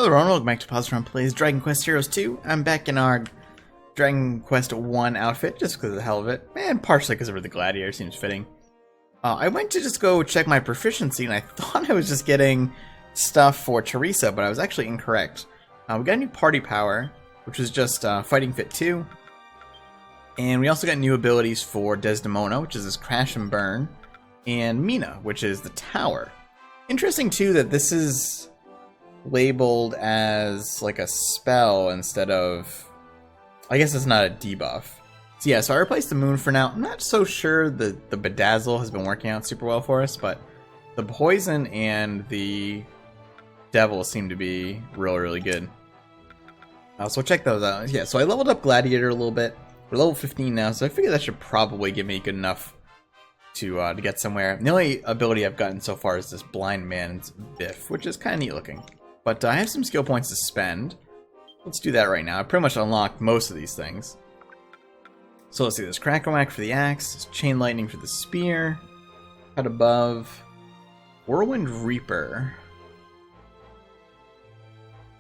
Hello everyone, welcome back to Positron Plays Dragon Quest Heroes 2. I'm back in our Dragon Quest 1 outfit, just because of the hell of it, and partially because of the gladiator seems fitting. I went to just go check my proficiency, and I thought I was just getting stuff for Teresa, but I was actually incorrect. We got a new party power, which was just Fighting Fit 2, and we also got new abilities for Desdemona, which is this Crash and Burn, and Mina, which is the Tower. Interesting too that this is labeled as like a spell instead of, I guess it's not a debuff. So yeah, so I replaced the moon for now. I'm not so sure the bedazzle has been working out super well for us, but the poison and the devil seem to be really good. So we'll check those out. Yeah, so I leveled up Gladiator a little bit. We're level 15 now, so I figure that should probably give me good enough to get somewhere. And the only ability I've gotten so far is this Blind Man's Biff, which is kind of neat looking. But I have some skill points to spend. Let's do that right now. I pretty much unlocked most of these things. So let's see, there's Crack and Whack for the axe, there's Chain Lightning for the spear, cut above, Whirlwind Reaper.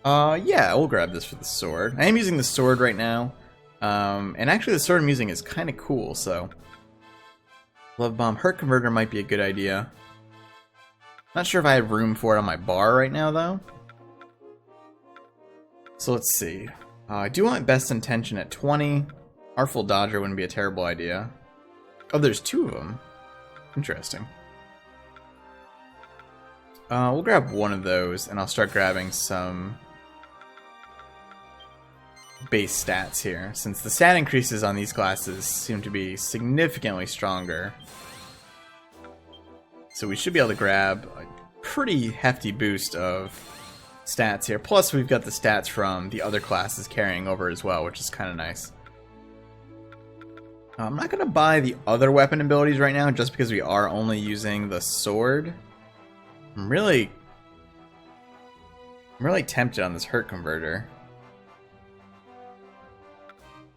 Yeah, we'll grab this for the sword. I am using the sword right now. And actually the sword I'm using is kind of cool, so Love Bomb. Hurt Converter might be a good idea. Not sure if I have room for it on my bar right now, though. So let's see. I do want Best Intention at 20. Artful Dodger wouldn't be a terrible idea. Oh, there's two of them. Interesting. We'll grab one of those, and I'll start grabbing some base stats here, since the stat increases on these classes seem to be significantly stronger. So we should be able to grab a pretty hefty boost of stats here. Plus we've got the stats from the other classes carrying over as well, which is kind of nice. I'm not going to buy the other weapon abilities right now, just because we are only using the sword. I'm really tempted on this Hurt Converter.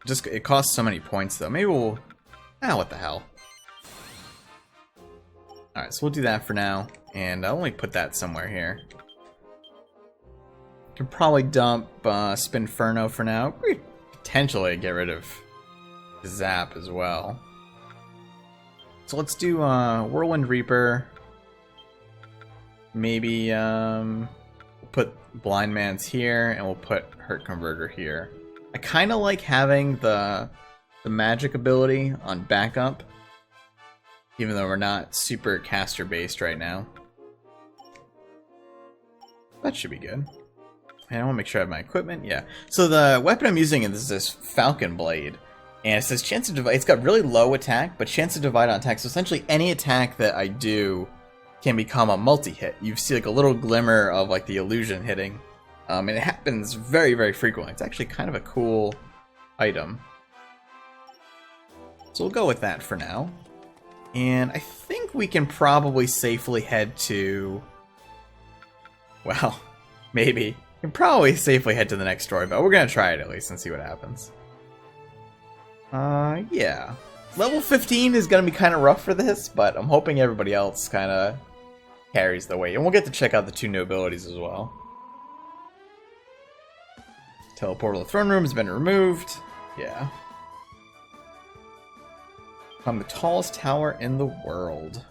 Just, it costs so many points though. Maybe we'll... what the hell. Alright, so we'll do that for now. And I'll only put that somewhere here. Can probably dump Spinferno for now. We could potentially get rid of Zap as well. So let's do Whirlwind Reaper. Maybe we'll put Blind Man's here, and we'll put Hurt Converter here. I kind of like having the magic ability on backup, even though we're not super caster based right now. That should be good. And I want to make sure I have my equipment. Yeah. So the weapon I'm using is this Falcon Blade, and it says chance of divide. It's got really low attack, but chance of divide on attack. So essentially, any attack that I do can become a multi-hit. You see like a little glimmer of like the illusion hitting. And it happens very frequently. It's actually kind of a cool item. So we'll go with that for now. And I think we can probably safely head to... Well, maybe. We can probably safely head to the next story, but we're going to try it at least and see what happens. Yeah. Level 15 is going to be kind of rough for this, but I'm hoping everybody else kind of carries the weight. And we'll get to check out the two new abilities as well. Teleportal to the throne room has been removed. Yeah. I'm the tallest tower in the world.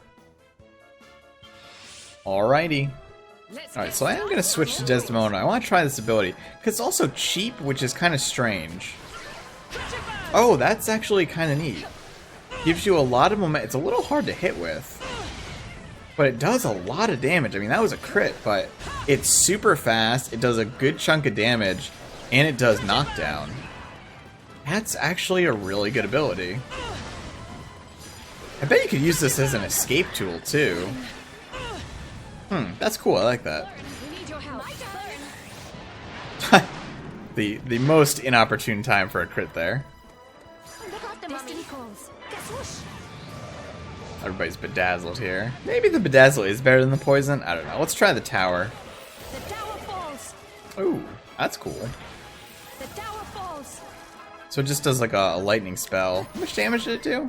Alrighty. Alright, so I am going to switch to Desdemona. I want to try this ability, because it's also cheap, which is kind of strange. Oh, that's actually kind of neat. Gives you a lot of momentum. It's a little hard to hit with, but it does a lot of damage. I mean, that was a crit, but it's super fast. It does a good chunk of damage. And it does knockdown. That's actually a really good ability. I bet you could use this as an escape tool too. That's cool. I like that. the most inopportune time for a crit there. Everybody's bedazzled here. Maybe the bedazzle is better than the poison. I don't know. Let's try the tower. Ooh, that's cool. So it just does like a lightning spell. How much damage did it do?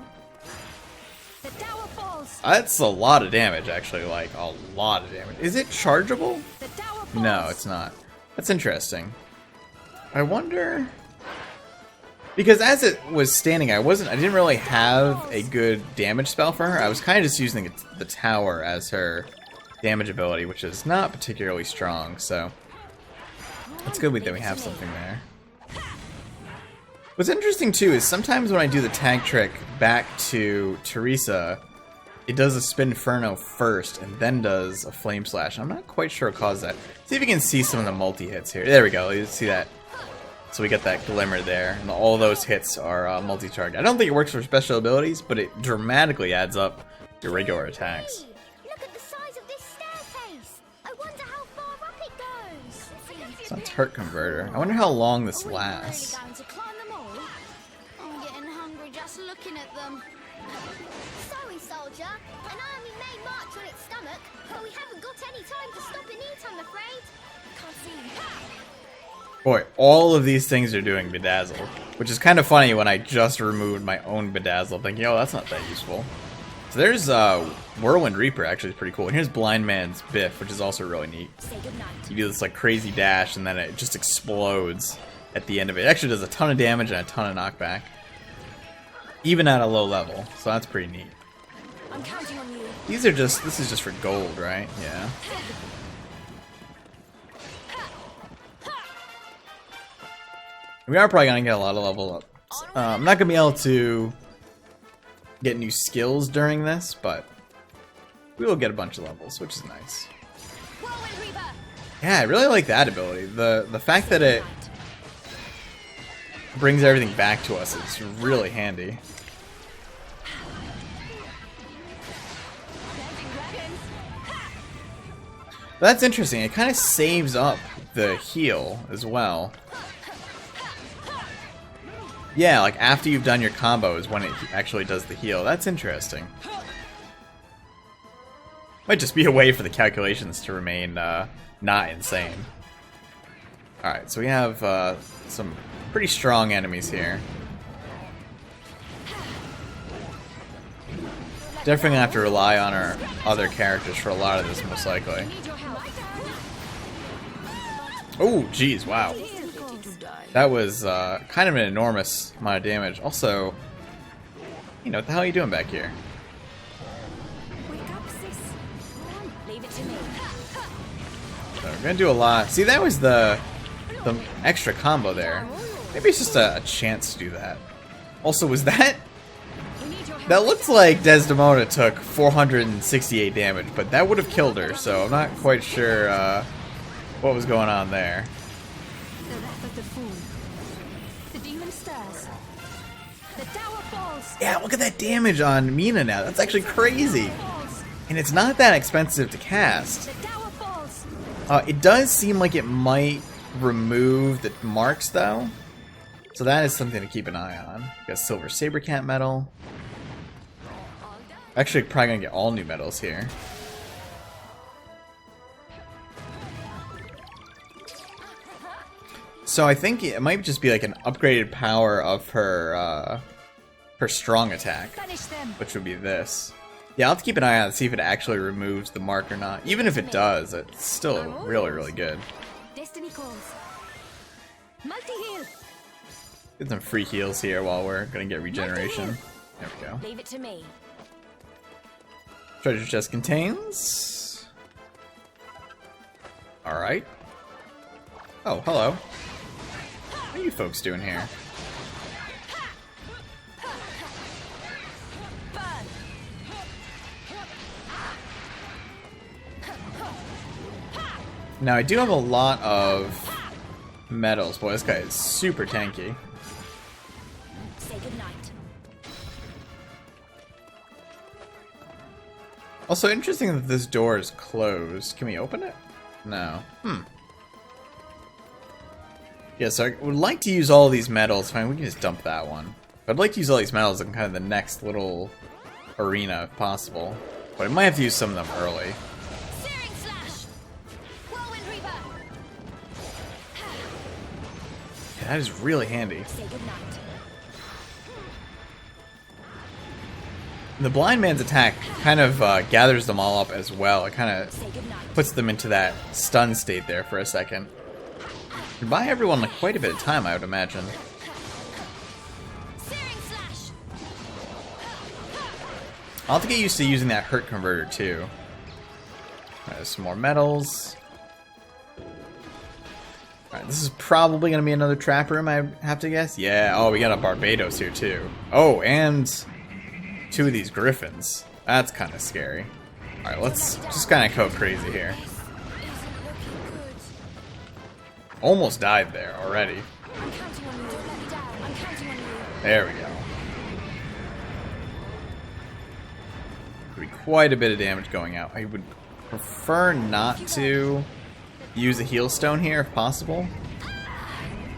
That's a lot of damage, actually. Like, a lot of damage. Is it chargeable? No, it's not. That's interesting. I wonder... Because as it was standing, I didn't really have a good damage spell for her. I was kind of just using the tower as her damage ability, which is not particularly strong, so it's good that we have something there. What's interesting too is sometimes when I do the tag trick back to Teresa, it does a Spinferno first and then does a Flame Slash. I'm not quite sure what caused that. See if you can see some of the multi-hits here. There we go, you see that. So we get that glimmer there, and all those hits are multi-target. I don't think it works for special abilities, but it dramatically adds up to regular attacks. Hey, look at the size of this staircase. I wonder how far up it goes. It's a turret converter. I wonder how long this lasts. I'm getting hungry just looking at them. Sorry, soldier. An army may march on its stomach, but we haven't got any time to stop and eat, I'm afraid. Can't see. Boy, all of these things are doing Bedazzle, which is kind of funny when I just removed my own Bedazzle, thinking, oh, that's not that useful. So there's Whirlwind Reaper, actually is pretty cool. And here's Blind Man's Biff, which is also really neat. You do this like crazy dash, and then it just explodes at the end of it. It actually does a ton of damage and a ton of knockback, even at a low level. So that's pretty neat. I'm counting on you. These are just, this is just for gold, right? Yeah. We are probably going to get a lot of level ups. I'm not going to be able to get new skills during this, but we will get a bunch of levels, which is nice. Yeah, I really like that ability. The fact that it brings everything back to us is really handy. But that's interesting. It kind of saves up the heal as well. Yeah, like after you've done your combo is when it actually does the heal. That's interesting. Might just be a way for the calculations to remain not insane. Alright, so we have some pretty strong enemies here. Definitely gonna have to rely on our other characters for a lot of this, most likely. Oh, geez, wow. That was kind of an enormous amount of damage. Also, you know, what the hell are you doing back here? So we're gonna do a lot. See, that was the extra combo there. Maybe it's just a chance to do that. Also, was that... That looks like Desdemona took 468 damage, but that would have killed her, so I'm not quite sure what was going on there. Yeah, look at that damage on Mina now. That's actually crazy. And it's not that expensive to cast. It does seem like it might remove the marks, though. So that is something to keep an eye on. We got Silver Sabercat medal. Actually, probably gonna get all new medals here. So I think it might just be like an upgraded power of her strong attack, which would be this. Yeah, I'll have to keep an eye on it, see if it actually removes the mark or not. Even if it does, it's still really, really good. Get some free heals here while we're gonna get regeneration. There we go. Leave it to me. Treasure chest contains. Alright. Oh, hello. What are you folks doing here? Now, I do have a lot of medals. Boy, this guy is super tanky. Say goodnight. Also, interesting that this door is closed. Can we open it? No. Yeah, so I would like to use all these medals. Fine, we can just dump that one. But I'd like to use all these medals in kind of the next little arena if possible. But I might have to use some of them early. Yeah, that is really handy. The blind man's attack kind of gathers them all up as well. It kind of puts them into that stun state there for a second. It'd buy everyone like quite a bit of time, I would imagine. I'll have to get used to using that hurt converter too. Alright, some more metals. Alright, this is probably going to be another trap room, I have to guess. Yeah, oh, we got a Barbados here too. Oh, and 2 of these griffins. That's kind of scary. Alright, let's just kind of go crazy here. Almost died there already. There we go. Could be quite a bit of damage going out. I would prefer not to use a heal stone here if possible.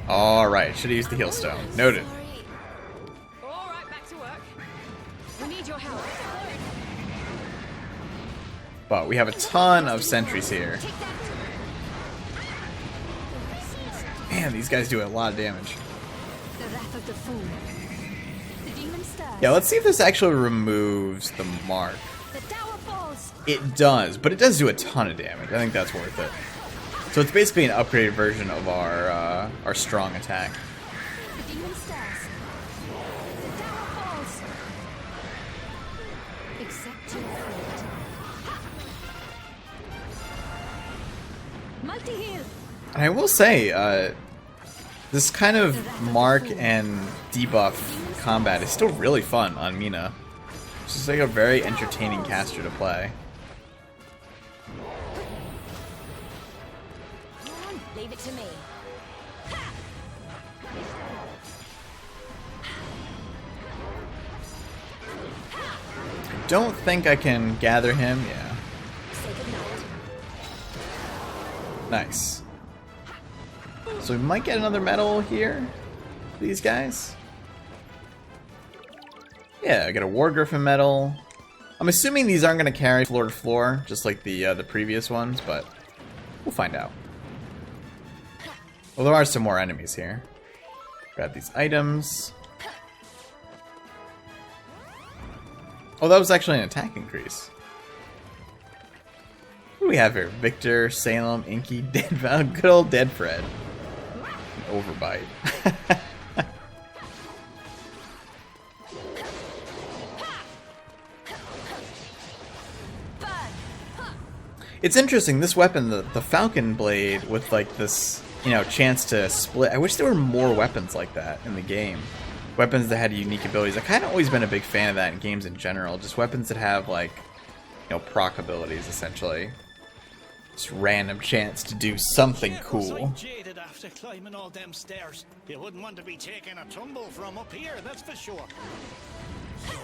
Alright, should have used the heal stone. Noted. Alright, back to work. We need your help. But we have a ton of sentries here. Man, these guys do a lot of damage. The wrath of the fool. The demon stirs. Yeah, let's see if this actually removes the mark. The tower falls. It does, but it does do a ton of damage. I think that's worth it. So it's basically an upgraded version of our strong attack. The demon stirs. The tower falls. Accept your fate. Multi-heal. And I will say, this kind of mark and debuff combat is still really fun on Mina. It's just like a very entertaining caster to play. Leave it to me. I don't think I can gather him. Yeah. Say goodnight. Nice. So we might get another medal here. These guys. Yeah, I got a War Griffin medal. I'm assuming these aren't going to carry floor to floor, just like the previous ones, but we'll find out. Well, there are some more enemies here. Grab these items. Oh, that was actually an attack increase. What do we have here? Victor, Salem, Inky, Dead Val, good old Dead Fred. An overbite. It's interesting, this weapon, the Falcon Blade, with like this, you know, chance to split. I wish there were more weapons like that in the game. Weapons that had unique abilities. I've kind of always been a big fan of that in games in general. Just weapons that have, like, you know, proc abilities, essentially. Just random chance to do something cool. Jaded after climbing all them stairs. You wouldn't want to be taking a tumble from up here, that's for sure.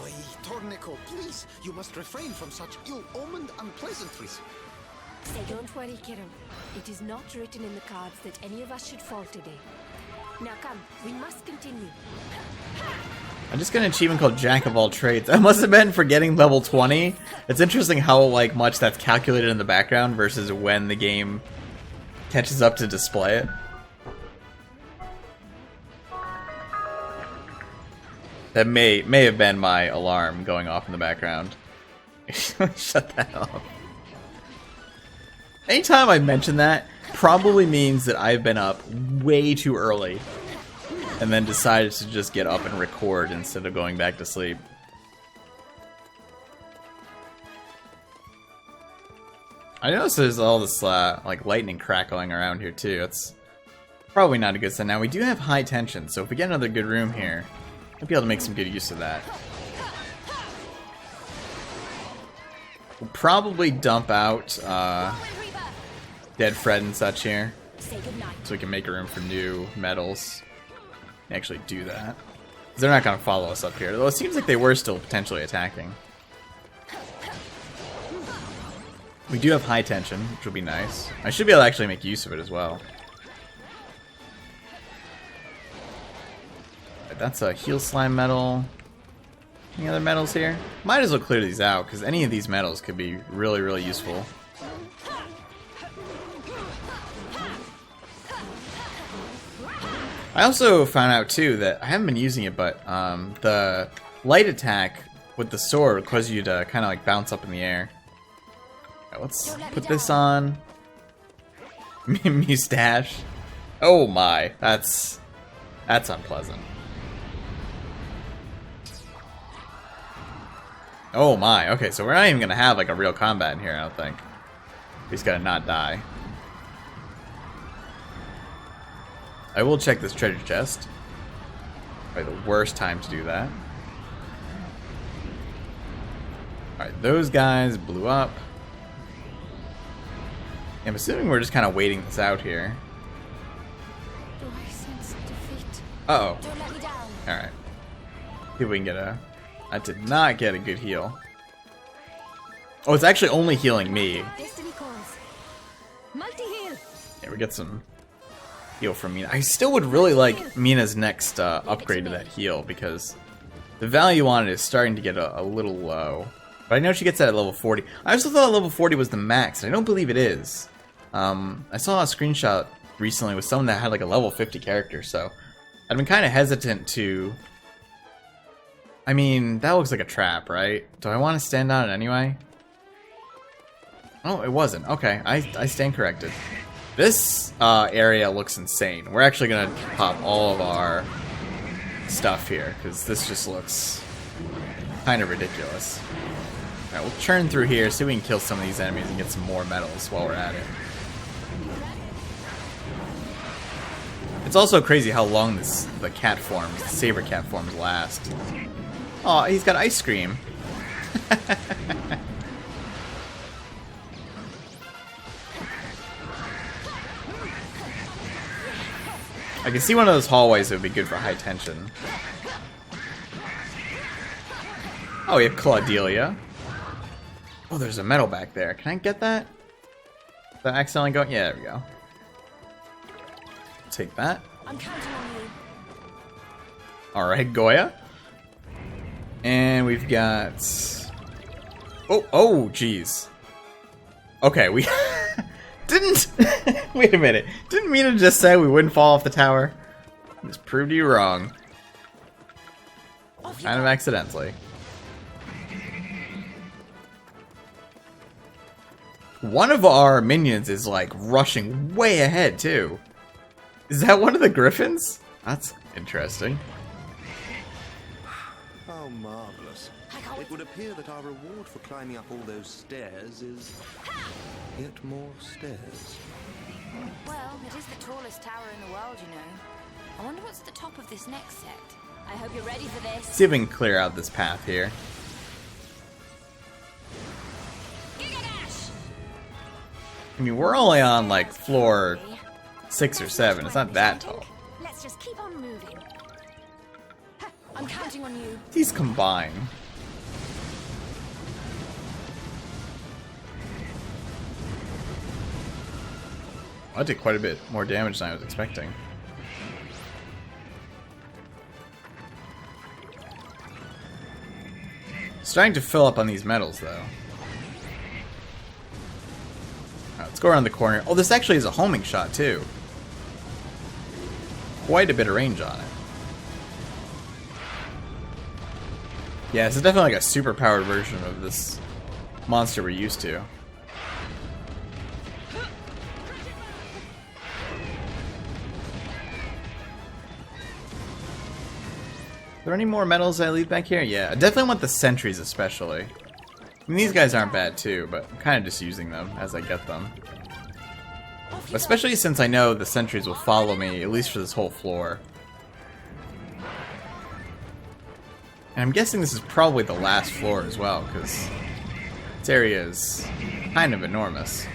Oi, Tornico, please, you must refrain from such ill-omened unpleasantries. Say, don't worry, kiddo. It is not written in the cards that any of us should fall today. Now come, we must continue. I just got an achievement called Jack of All Trades. I must have been for getting level 20. It's interesting how like much that's calculated in the background versus when the game catches up to display it. That may have been my alarm going off in the background. Shut that off. Anytime I mention that, probably means that I've been up way too early and then decided to just get up and record instead of going back to sleep. I noticed there's all this like lightning crackling around here too. It's probably not a good sign. Now we do have high tension, so if we get another good room here, we'll be able to make some good use of that. We'll probably dump out Dead Fred and such here, Say goodnight. so we can make room for new medals. Actually do that. 'Cause they're not going to follow us up here, though it seems like they were still potentially attacking. We do have high tension, which will be nice. I should be able to actually make use of it as well. That's a heal slime medal. Any other medals here? Might as well clear these out, because any of these medals could be really, really useful. I also found out too that I haven't been using it, but the light attack with the sword will cause you to kind of like bounce up in the air. Right, let's put this on. Mustache. Oh my, that's unpleasant. Oh my, okay, so we're not even gonna have like a real combat in here, I don't think. He's gonna not die. I will check this treasure chest. Probably the worst time to do that. Alright, those guys blew up. I'm assuming we're just kind of waiting this out here. Do I sense defeat? Uh-oh. Don't let me down. Alright. See if we can get a... I did not get a good heal. Oh, it's actually only healing me. Destiny calls. Mighty heal. Yeah, we get some heal from Mina. I still would really like Mina's next upgrade to that heal because the value on it is starting to get a little low. But I know she gets that at level 40. I also thought level 40 was the max, and I don't believe it is. I saw a screenshot recently with someone that had like a level 50 character, so I've been kind of hesitant to... I mean, that looks like a trap, right? Do I want to stand on it anyway? Oh, it wasn't. Okay, I stand corrected. This area looks insane. We're actually going to pop all of our stuff here, because this just looks kind of ridiculous. Alright, we'll churn through here, see if we can kill some of these enemies and get some more medals while we're at it. It's also crazy how long the cat forms, the saber cat forms last. Oh, he's got ice cream. I can see one of those hallways that would be good for high tension. Oh, we have Claudelia. Oh, there's a medal back there. Can I get that? Did I accidentally go? Yeah, there we go. Take that. I'm counting on you. Alright, Goya. And we've got... Oh, jeez. Okay, we... Didn't... Wait a minute. Didn't Mina just say we wouldn't fall off the tower? Just proved you wrong. Kind of accidentally. One of our minions is like rushing way ahead too. Is that one of the griffins? That's interesting. How marvelous. It would appear that our reward for climbing up all those stairs is yet more stairs. Well, it is the tallest tower in the world, you know. I wonder what's at the top of this next set. I hope you're ready for this. See if we can clear out this path here. I mean, we're only on like floor 6 or 7. It's not that tall. Let's just keep on moving. I'm counting on you. These combine. I did quite a bit more damage than I was expecting. Starting to fill up on these medals, though. Alright, let's go around the corner. Oh, this actually is a homing shot, too. Quite a bit of range on it. Yeah, this is definitely like a super-powered version of this monster we're used to. Are there any more medals I leave back here? Yeah, I definitely want the sentries especially. I mean, these guys aren't bad too, but I'm kind of just using them as I get them. Especially since I know the sentries will follow me, at least for this whole floor. And I'm guessing this is probably the last floor as well, because this area is kind of enormous.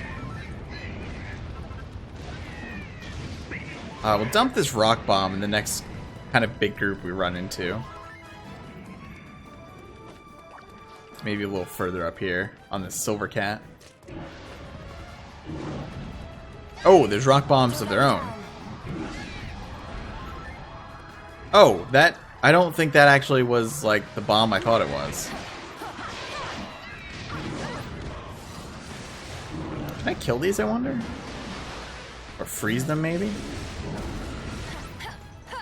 We'll dump this rock bomb in the next kind of big group we run into. Maybe a little further up here on the silver cat. Oh, there's rock bombs of their own. Oh, that... I don't think that actually was like the bomb I thought it was. Can I kill these, I wonder? Or freeze them, maybe?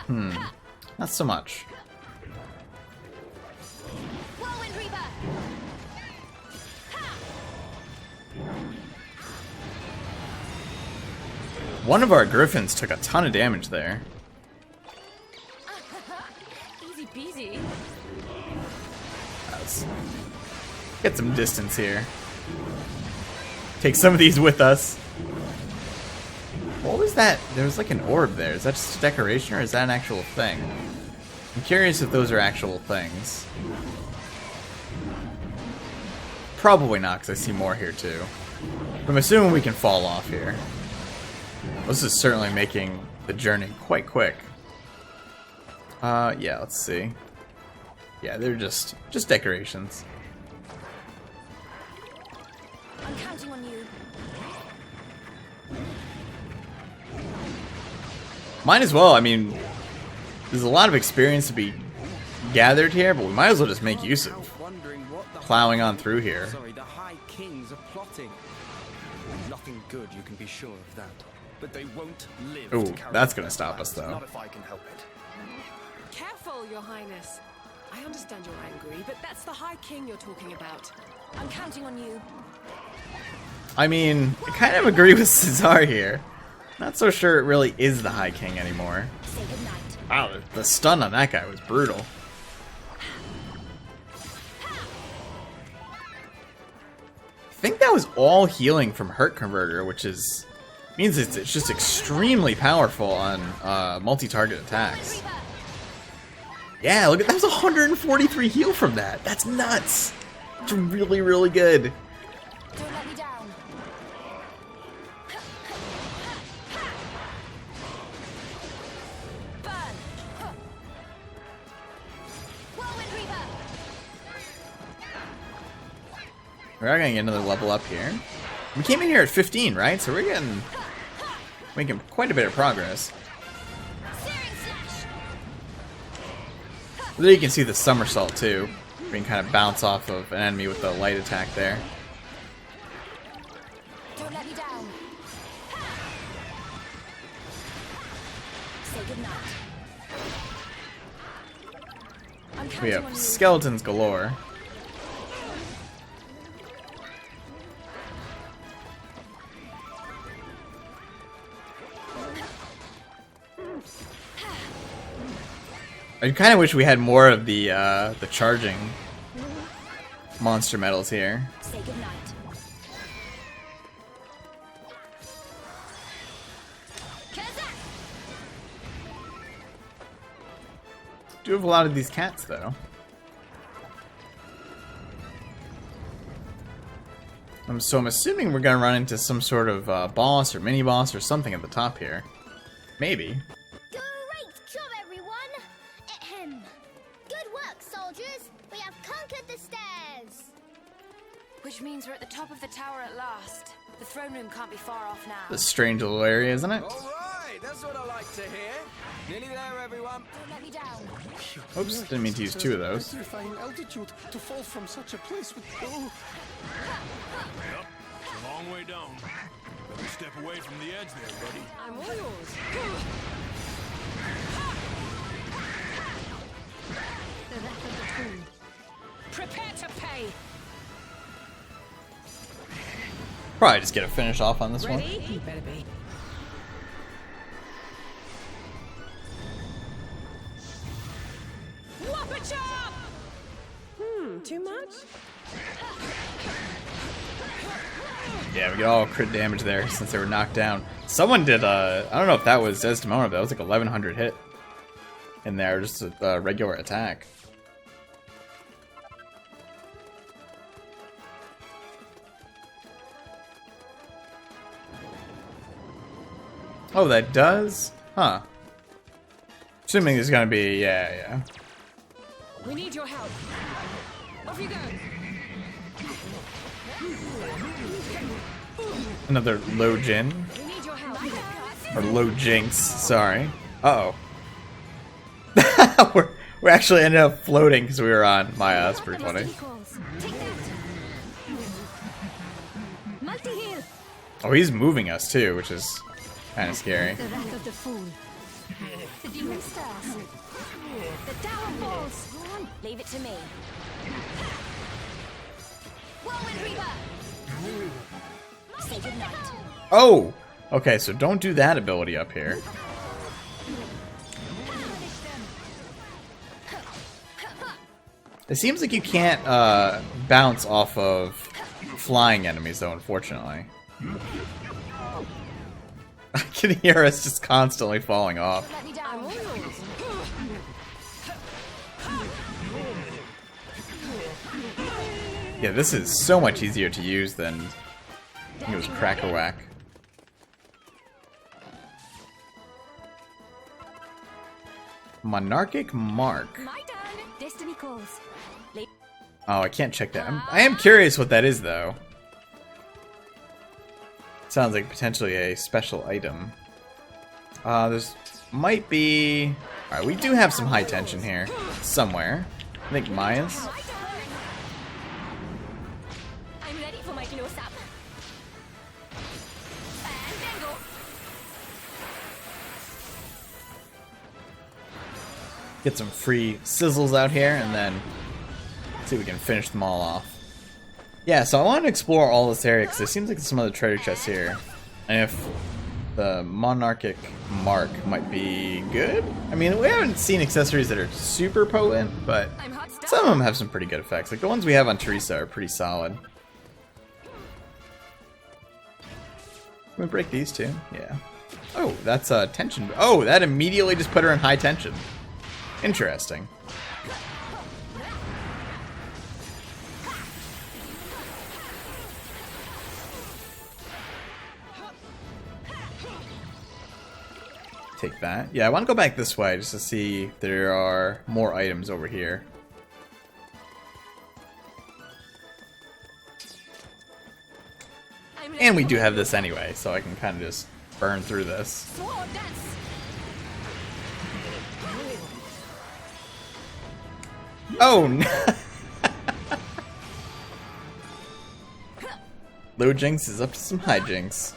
Not so much. Whirlwind Reaper! One of our griffins took a ton of damage there. Easy peasy. Let's get some distance here. Take some of these with us. What was that? There was like an orb there. Is that just a decoration or is that an actual thing? I'm curious if those are actual things. Probably not, because I see more here too. But I'm assuming we can fall off here. This is certainly making the journey quite quick. Yeah, let's see. Yeah, they're just decorations. I'm counting on you. Might as well, I mean, there's a lot of experience to be gathered here, but we might as well just make use of Wondering what the plowing on through here. Sorry, the High Kings are plotting. Nothing good, you can be sure of that. But they won't live. Ooh, to carry that's out gonna their stop us, plans, though. Not if I can help it. Careful, Your Highness. I understand you're angry, but that's the High King you're talking about. I'm counting on you. I mean, I kind of agree with Cesar here. Not so sure it really is the High King anymore. Say goodnight. Wow, the stun on that guy was brutal. I think that was all healing from Hurt Converter, which means it's just extremely powerful on multi-target attacks. Yeah, look at that was 143 heal from that. That's nuts. It's really, really good. Don't let me down. Burn. Whirlwind Reaper! We are gonna get another level up here. We came in here at 15, right? So we're making quite a bit of progress. Searing Slash! There you can see the somersault too. We can kind of bounce off of an enemy with the light attack there. Don't let me down. Say goodnight. I'm We counting on have you. skeletons galore. I kind of wish we had more of the charging monster medals here. Say goodnight. Kazak! Do have a lot of these cats though. So I'm assuming we're gonna run into some sort of boss or mini boss or something at the top here. Maybe. Great job, everyone! Ahem. Good work, soldiers! We have conquered the stairs! Which means we're at the top of the tower at last. The throne room can't be far off now. This strange little area, isn't it? All right, that's what I like to hear. Nearly there, everyone. Don't let me down. Oops, didn't mean to use two of those. Terrifying altitude to fall from such a place with. Oh, Yep, it's a long way down. Better step away from the edge there, buddy. I'm all yours. The wrath of the tomb. Prepare to pay. Probably just get a finish off on this one. Ready? You better be. Whopper chop! Too much? Yeah, we get all crit damage there since they were knocked down. Someone did, I don't know if that was Desdemona, but that was like 1100 hit in there, just a regular attack. Oh, that does? Huh. Assuming there's gonna be, yeah. We need your help. Off you go. Another low Jin. We need your help. Or low Jinx, sorry. Uh-oh. we actually ended up floating because we were on Maya. That's pretty funny. Take that! Multi-heal! Oh, he's moving us too, which is kind of scary. The wrath of the fool. The demon stars. The tower falls. Leave it to me. Whirlwind Reaper! Say goodnight. Oh! Okay, so don't do that ability up here. It seems like you can't bounce off of flying enemies, though, unfortunately. I can hear us just constantly falling off. Let me down. Yeah, this is so much easier to use than I think it was Cracker Whack. Monarchic Mark. My turn. Destiny calls. Oh, I can't check that. I am curious what that is, though. Sounds like potentially a special item. There's might be... Alright, we do have some high tension here. Somewhere. I think Maya's. I'm ready for my close-up. And bingo. Get some free sizzles out here, and then see if we can finish them all off. Yeah, so I want to explore all this area, because there seems like there's some other treasure chests here. And if the Monarchic Mark might be good. I mean, we haven't seen accessories that are super potent, but some of them have some pretty good effects. Like the ones we have on Teresa are pretty solid. Can we break these two? Yeah. Oh, that's tension. Oh, that immediately just put her in high tension. Interesting. Take that. Yeah, I want to go back this way just to see if there are more items over here. And we do have this anyway, so I can kind of just burn through this. Oh no! Low Jinx is up to some hijinks.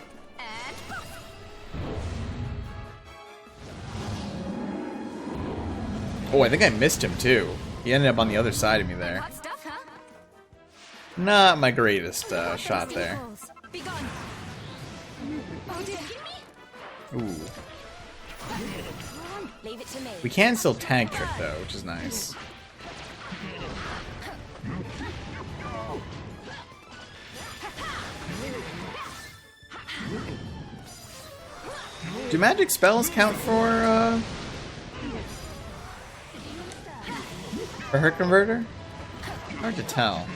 Oh, I think I missed him too. He ended up on the other side of me there. Not my greatest shot there. Ooh. We can still tag trick though, which is nice. Do magic spells count for her converter? Hard to tell.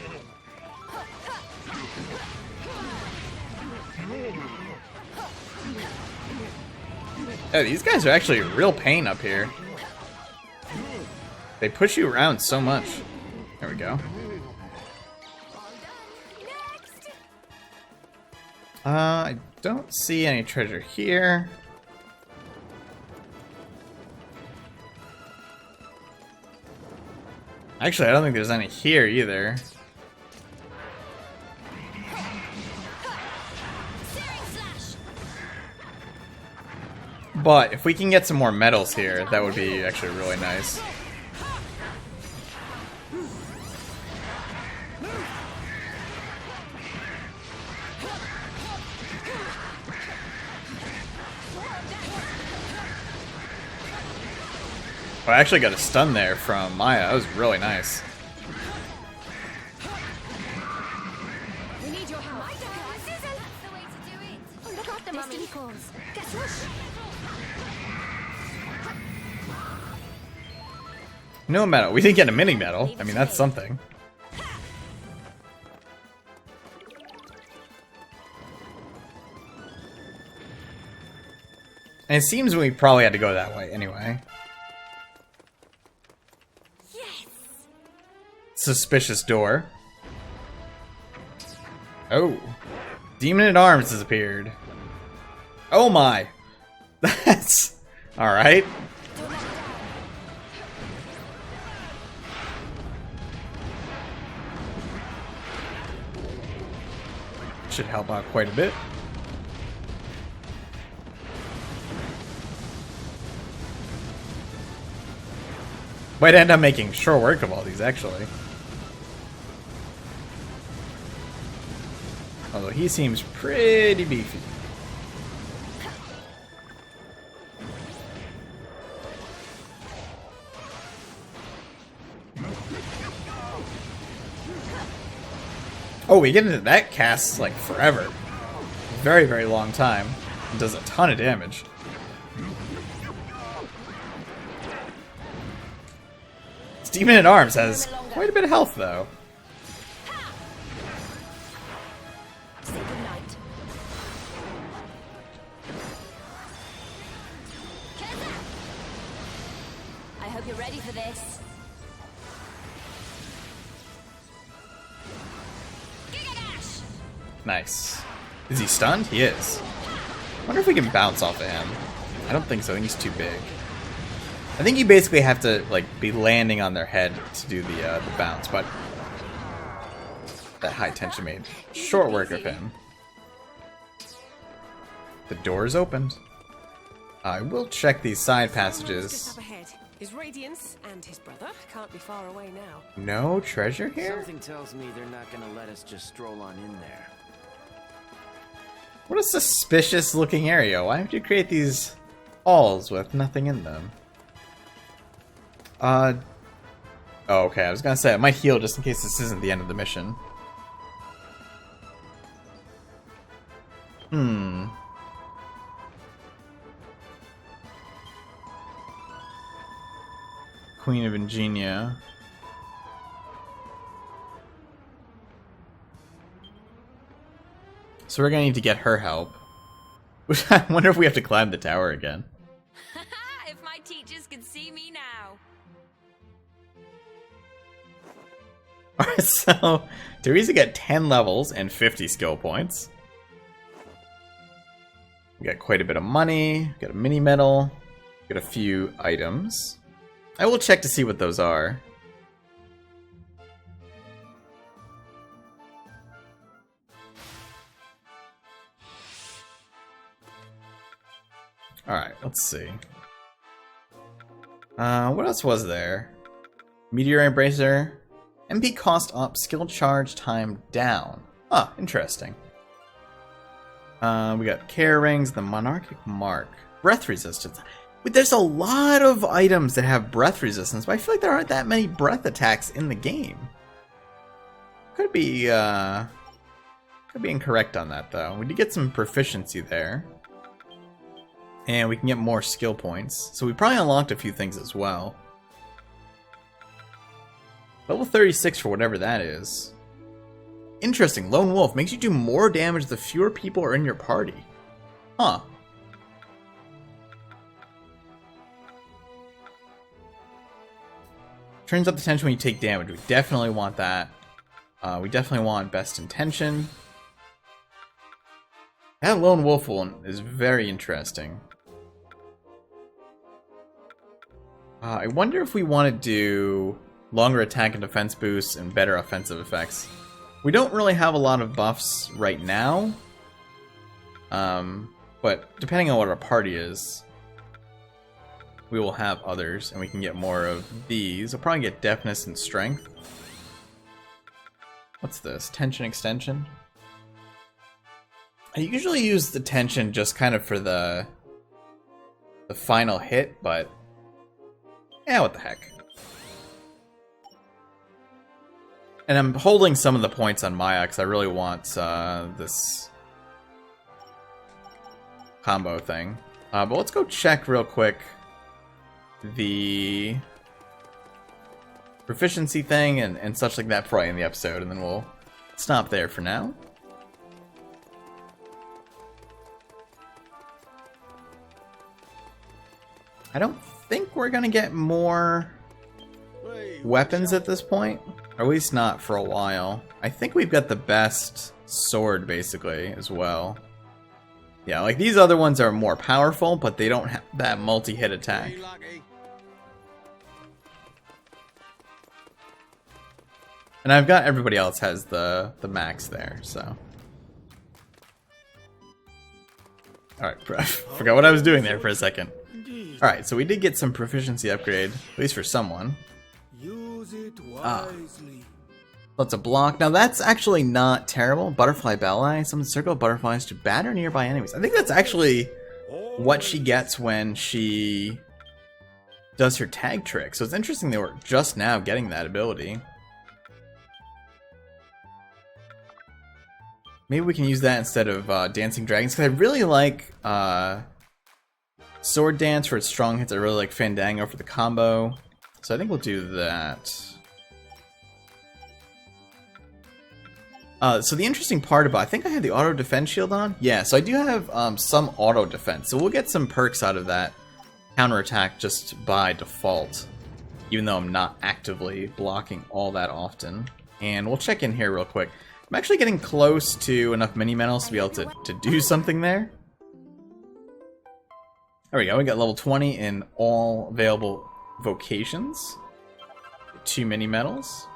Oh, these guys are actually a real pain up here. They push you around so much. There we go. I don't see any treasure here. Actually, I don't think there's any here either. But if we can get some more medals here, that would be actually really nice. Oh, I actually got a stun there from Maya. That was really nice. We need your help. That's the way to do it. Oh, look out, the destiny calls. Guess what? No medal. We didn't get a mini medal. I mean, that's something. And it seems we probably had to go that way anyway. Yes. Suspicious door. Oh. Demon at Arms has appeared. Oh my. That's... Alright. Should help out quite a bit. Might end up making short work of all these, actually. Although he seems pretty beefy. Oh, we get into that cast like forever. Very, very long time. It does a ton of damage. Demon at Arms has quite a bit of health, though. Say goodnight. I hope you're ready for this. Nice. Is he stunned? He is. Wonder if we can bounce off of him. I don't think so. I think he's too big. I think you basically have to like be landing on their head to do the bounce, but that high tension made short work of him. The door is opened. I will check these side passages. Just up ahead. His Radiance and his brother can't be far away now. No treasure here? Something tells me they're not gonna let us just stroll on in there. What a suspicious looking area. Why would you create these halls with nothing in them? Oh, okay. I was gonna say I might heal just in case this isn't the end of the mission. Queen of Ingenia. So we're gonna need to get her help. Which I wonder if we have to climb the tower again. If my teachers could see me now. Alright, so Teresa got 10 levels and 50 skill points. We got quite a bit of money, got a mini medal, got a few items. I will check to see what those are. Alright, let's see. What else was there? Meteor Embracer. MP cost up, skill charge time down. Ah, interesting. We got Care Rings, the Monarchic Mark. Breath Resistance. Wait, there's a lot of items that have breath resistance, but I feel like there aren't that many breath attacks in the game. Could be incorrect on that, though. We did get some proficiency there. And we can get more skill points. So we probably unlocked a few things as well. Level 36 for whatever that is. Interesting. Lone Wolf makes you do more damage the fewer people are in your party. Huh. Turns up the tension when you take damage. We definitely want that. We definitely want Best Intention. That Lone Wolf one is very interesting. I wonder if we want to do longer attack and defense boosts and better offensive effects. We don't really have a lot of buffs right now. But depending on what our party is, we will have others, and we can get more of these. We'll probably get deafness and strength. What's this? Tension extension? I usually use the tension just kind of for the final hit, but yeah, what the heck. And I'm holding some of the points on Maya because I really want this combo thing. But let's go check real quick the proficiency thing and such like that before I end the episode, and then we'll stop there for now. I don't think we're gonna get more weapons at this point. Or at least not for a while. I think we've got the best sword, basically, as well. Yeah, like these other ones are more powerful, but they don't have that multi-hit attack. And I've got everybody else has the max there, so. Alright, forgot what I was doing there for a second. Alright, so we did get some proficiency upgrade, at least for someone. Use it wisely. Let's a block. Now that's actually not terrible. Butterfly Ballet. Summon circle of butterflies to batter nearby enemies. I think that's actually what she gets when she does her tag trick. So it's interesting they were just now getting that ability. maybe we can use that instead of Dancing Dragons, because I really like Sword Dance for its strong hits. I really like Fandango for the combo. So I think we'll do that. So the interesting part about, I think I have the auto defense shield on. Yeah, so I do have some auto defense. So we'll get some perks out of that counterattack just by default, even though I'm not actively blocking all that often. And we'll check in here real quick. I'm actually getting close to enough mini medals to be able to do something there. There we go, we got level 20 in all available vocations. 2 mini medals.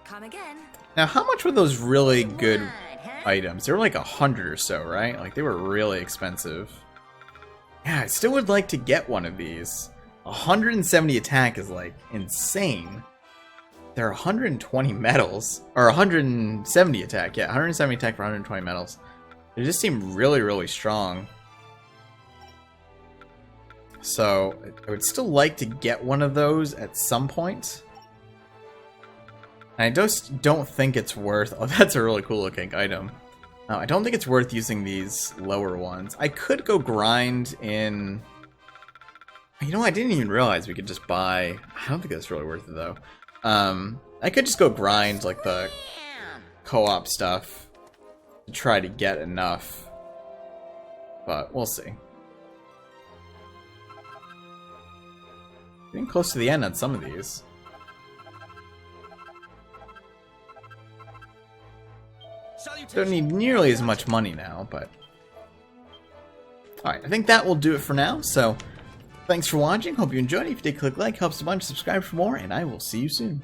Come again. Now, how much were those really good items? They were like 100 or so, right? Like, they were really expensive. Yeah, I still would like to get one of these. 170 attack is, like, insane. There are 120 medals. Or 170 attack, yeah. 170 attack for 120 medals. They just seem really, really strong. So, I would still like to get one of those at some point. And I just don't think it's worth... Oh, that's a really cool looking item. I don't think it's worth using these lower ones. I could go grind in... You know, I didn't even realize we could just buy... I don't think that's really worth it, though. I could just go grind, like, the co-op stuff to try to get enough. But we'll see. Getting close to the end on some of these. Don't need nearly as much money now, but... Alright, I think that will do it for now, so... Thanks for watching, hope you enjoyed. If you did, click like, helps a bunch, subscribe for more, and I will see you soon.